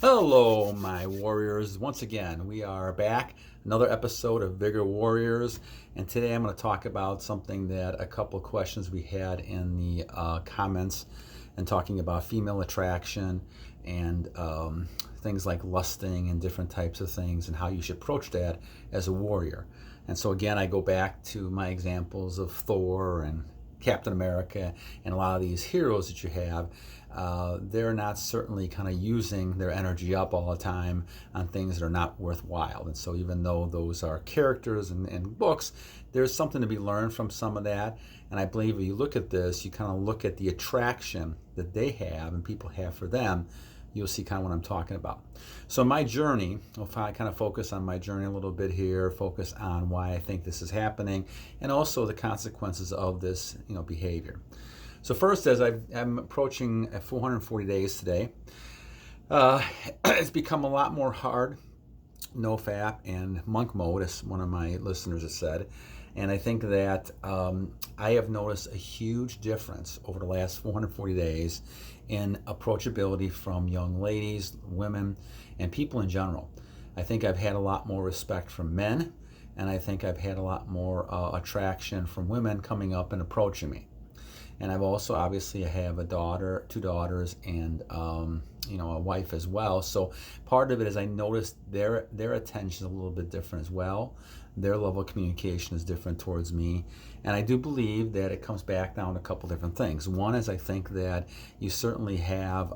Hello, my warriors. Once again, we are back. Another episode of Bigger Warriors. And today I'm going to talk about something that a couple of questions we had in the comments and talking about female attraction and things like lusting and different types of things and how you should approach that as a warrior. And so, again, I go back to my examples of Thor and Captain America and a lot of these heroes that you have. They're not certainly kind of using their energy up all the time on things that are not worthwhile. And so even though those are characters and books, there's something to be learned from some of that. And I believe if you look at this, you kind of look at the attraction that they have and people have for them, you'll see kind of what I'm talking about. So my journey, I'll kind of focus on my journey a little bit here, focus on why I think this is happening, and also the consequences of this, behavior. So first, as I'm approaching 440 days today, it's become a lot more hard, no fap and monk mode, as one of my listeners has said. And I think that I have noticed a huge difference over the last 440 days in approachability from young ladies, women, and people in general. I think I've had a lot more respect from men, and I think I've had a lot more attraction from women coming up and approaching me. And I've also obviously have a daughter, two daughters, and a wife as well. So part of it is I noticed their attention is a little bit different as well. Their level of communication is different towards me. And I do believe that it comes back down to a couple different things. One is I think that you certainly have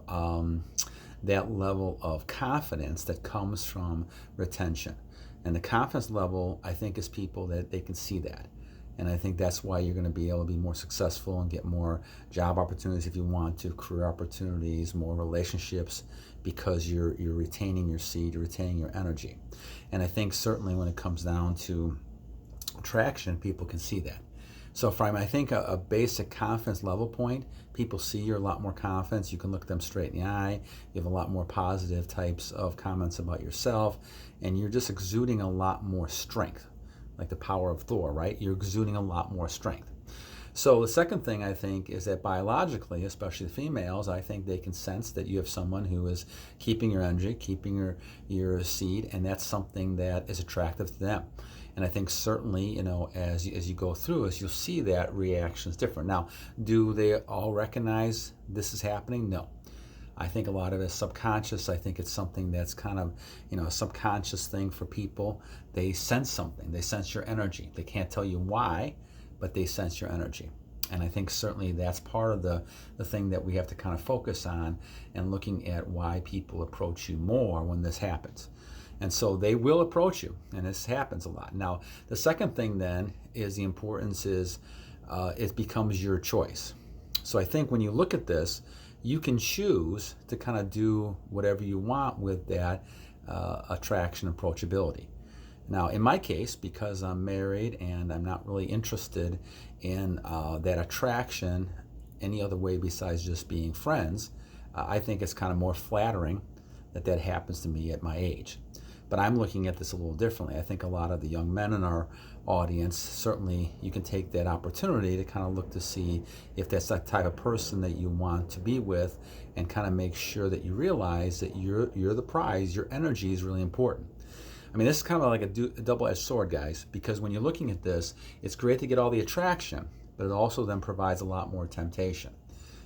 that level of confidence that comes from retention. And the confidence level, I think, is people that they can see that. And I think that's why you're going to be able to be more successful and get more job opportunities if you want to, career opportunities, more relationships, because you're retaining your seed, you're retaining your energy. And I think certainly when it comes down to attraction, people can see that. So from, I think, a basic confidence level point, people see you're a lot more confident. You can look them straight in the eye. You have a lot more positive types of comments about yourself, and you're just exuding a lot more strength. Like the power of Thor, right? You're exuding a lot more strength. So the second thing I think is that biologically, especially the females, I think they can sense that you have someone who is keeping your energy, keeping your seed, and that's something that is attractive to them. And I think certainly, as you go through this, you'll see that reaction is different. Now, do they all recognize this is happening? No. I think a lot of it is subconscious. I think it's something that's kind of, a subconscious thing for people. They sense something. They sense your energy. They can't tell you why, but they sense your energy. And I think certainly that's part of the thing that we have to kind of focus on and looking at why people approach you more when this happens. And so they will approach you, and this happens a lot. Now, the second thing then is the importance is it becomes your choice. So I think when you look at this, you can choose to kind of do whatever you want with that attraction approachability. Now, in my case, because I'm married and I'm not really interested in that attraction any other way besides just being friends, I think it's kind of more flattering that happens to me at my age. But I'm looking at this a little differently. I think a lot of the young men in our audience, certainly you can take that opportunity to kind of look to see if that's that type of person that you want to be with, and kind of make sure that you realize that you're the prize. Your energy is really important. I mean, this is kind of like a double-edged sword, guys, because when you're looking at this, it's great to get all the attraction, but it also then provides a lot more temptation.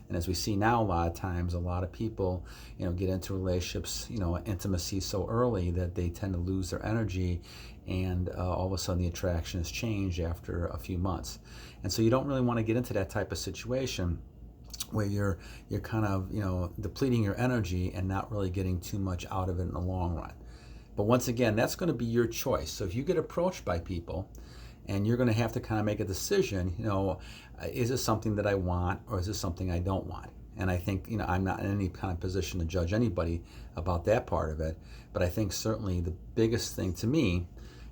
And as we see now, a lot of times, a lot of people, get into relationships, intimacy so early that they tend to lose their energy, and all of a sudden the attraction has changed after a few months. And so you don't really want to get into that type of situation where you're kind of, depleting your energy and not really getting too much out of it in the long run. But once again, that's going to be your choice. So if you get approached by people, and you're going to have to kind of make a decision, is this something that I want, or is this something I don't want? And I think, I'm not in any kind of position to judge anybody about that part of it. But I think certainly the biggest thing to me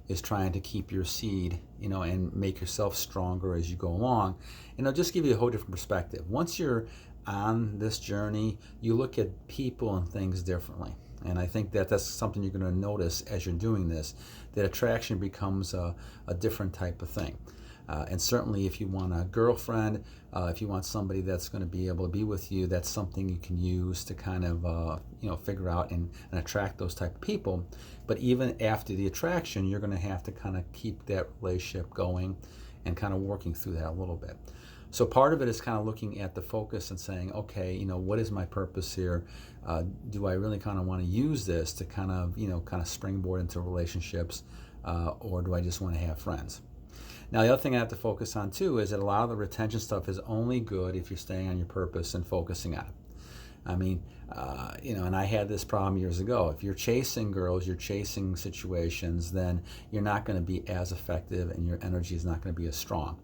is trying to keep your seed, and make yourself stronger as you go along. And I'll just give you a whole different perspective. Once you're on this journey, you look at people and things differently. And I think that's something you're going to notice as you're doing this, that attraction becomes a different type of thing. And certainly if you want a girlfriend, if you want somebody that's going to be able to be with you, that's something you can use to kind of figure out and attract those type of people. But even after the attraction, you're going to have to kind of keep that relationship going and kind of working through that a little bit. So part of it is kind of looking at the focus and saying, okay, what is my purpose here? Do I really kind of want to use this to kind of springboard into relationships, or do I just want to have friends? Now, the other thing I have to focus on too is that a lot of the retention stuff is only good if you're staying on your purpose and focusing on it. I mean, and I had this problem years ago. If you're chasing girls, you're chasing situations, then you're not going to be as effective and your energy is not going to be as strong.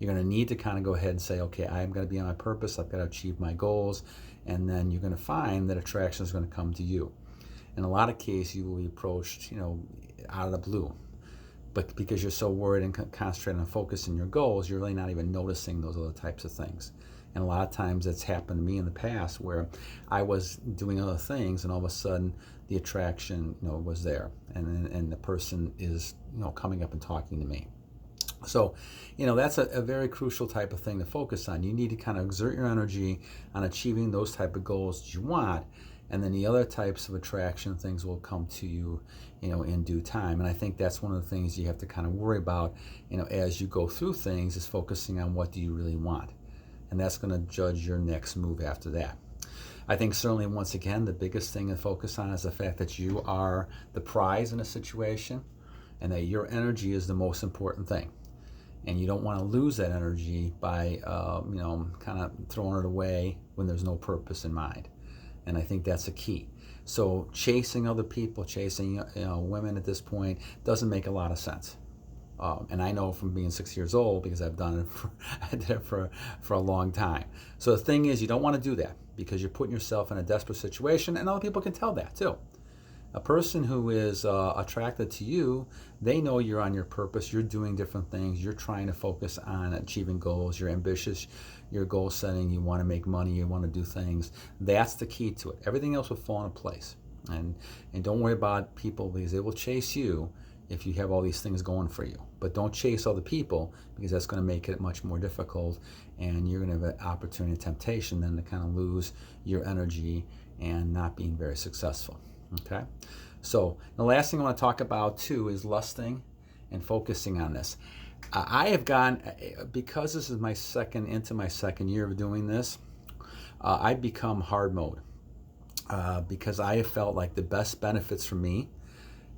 You're going to need to kind of go ahead and say, okay, I'm going to be on my purpose. I've got to achieve my goals. And then you're going to find that attraction is going to come to you. In a lot of cases, you will be approached, out of the blue. But because you're so worried and concentrated on focusing your goals, you're really not even noticing those other types of things. And a lot of times it's happened to me in the past where I was doing other things and all of a sudden the attraction, was there. And the person is, coming up and talking to me. So, that's a very crucial type of thing to focus on. You need to kind of exert your energy on achieving those type of goals that you want. And then the other types of attraction things will come to you, in due time. And I think that's one of the things you have to kind of worry about, as you go through things, is focusing on what do you really want. And that's going to judge your next move after that. I think certainly, once again, the biggest thing to focus on is the fact that you are the prize in a situation and that your energy is the most important thing. And you don't want to lose that energy by, kind of throwing it away when there's no purpose in mind. And I think that's a key. So chasing other people, chasing women at this point doesn't make a lot of sense. And I know from being 6 years old because I've done it I did it for a long time. So the thing is, you don't want to do that because you're putting yourself in a desperate situation, and other people can tell that too. A person who is attracted to you, they know you're on your purpose, you're doing different things, you're trying to focus on achieving goals, you're ambitious, you're goal setting, you want to make money, you want to do things. That's the key to it. Everything else will fall into place. And don't worry about people because they will chase you if you have all these things going for you. But don't chase other people because that's going to make it much more difficult, and you're going to have an opportunity and temptation then to kind of lose your energy and not being very successful. Okay, so the last thing I want to talk about too is lusting and focusing on this. I have gone, because this is my second year of doing this, I've become hard mode because I have felt like the best benefits for me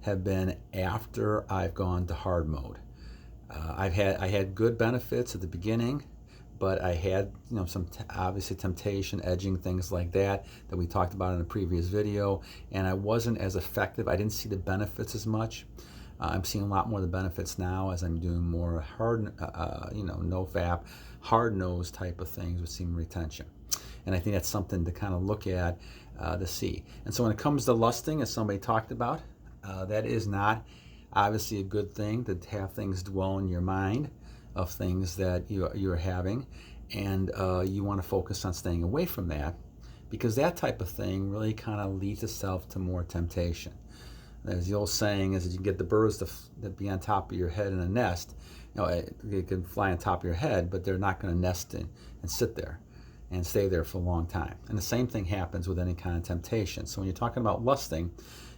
have been after I've gone to hard mode. I had good benefits at the beginning, but I had some obviously temptation, edging, things like that we talked about in a previous video, and I wasn't as effective. I didn't see the benefits as much. I'm seeing a lot more of the benefits now as I'm doing more hard, no FAP, hard nose type of things with semen retention. And I think that's something to kind of look at to see. And so when it comes to lusting, as somebody talked about, that is not obviously a good thing to have things dwell in your mind of things that you're having, and you want to focus on staying away from that because that type of thing really kind of leads itself to more temptation. As the old saying is, that you get the birds to be on top of your head in a nest. They can fly on top of your head, but they're not going to nest in and sit there and stay there for a long time. And the same thing happens with any kind of temptation. So when you're talking about lusting,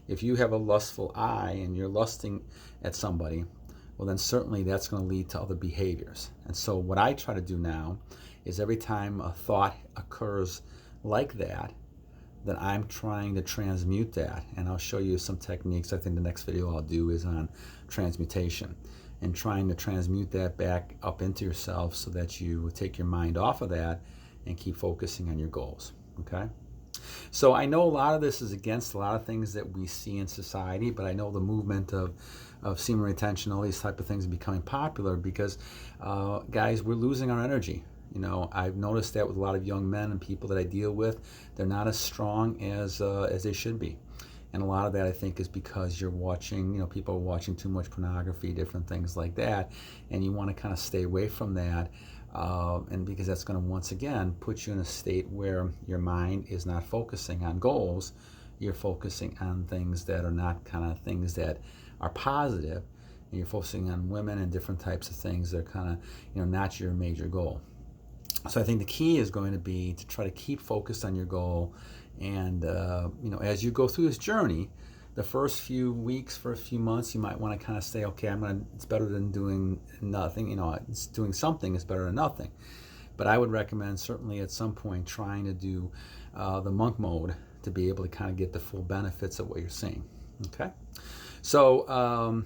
if you have a lustful eye and you're lusting at somebody, well, then certainly that's going to lead to other behaviors. And so what I try to do now is every time a thought occurs like that, then I'm trying to transmute that. And I'll show you some techniques. I think the next video I'll do is on transmutation and trying to transmute that back up into yourself so that you take your mind off of that and keep focusing on your goals. Okay? So I know a lot of this is against a lot of things that we see in society, but I know the movement of semen retention, all these type of things are becoming popular because, guys, we're losing our energy. I've noticed that with a lot of young men and people that I deal with, they're not as strong as they should be. And a lot of that, I think, is because you're watching, people are watching too much pornography, different things like that, and you want to kind of stay away from that. And because that's going to, once again, put you in a state where your mind is not focusing on goals, you're focusing on things that are not kind of things that are positive, and you're focusing on women and different types of things that are kind of, not your major goal. So I think the key is going to be to try to keep focused on your goal, and as you go through this journey, the first few weeks, first few months, you might want to kind of say, okay, it's better than doing nothing. It's doing something is better than nothing. But I would recommend certainly at some point trying to do the monk mode to be able to kind of get the full benefits of what you're seeing. Okay, so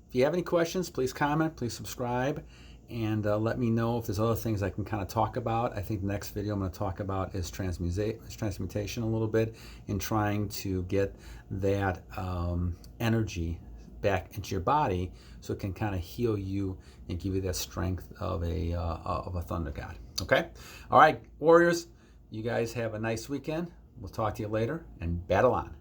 if you have any questions, please comment, please subscribe, and let me know if there's other things I can kind of talk about. I think the next video I'm going to talk about is transmutation a little bit, and trying to get that energy back into your body so it can kind of heal you and give you that strength of a thunder god. Okay? All right, warriors, you guys have a nice weekend. We'll talk to you later, and battle on.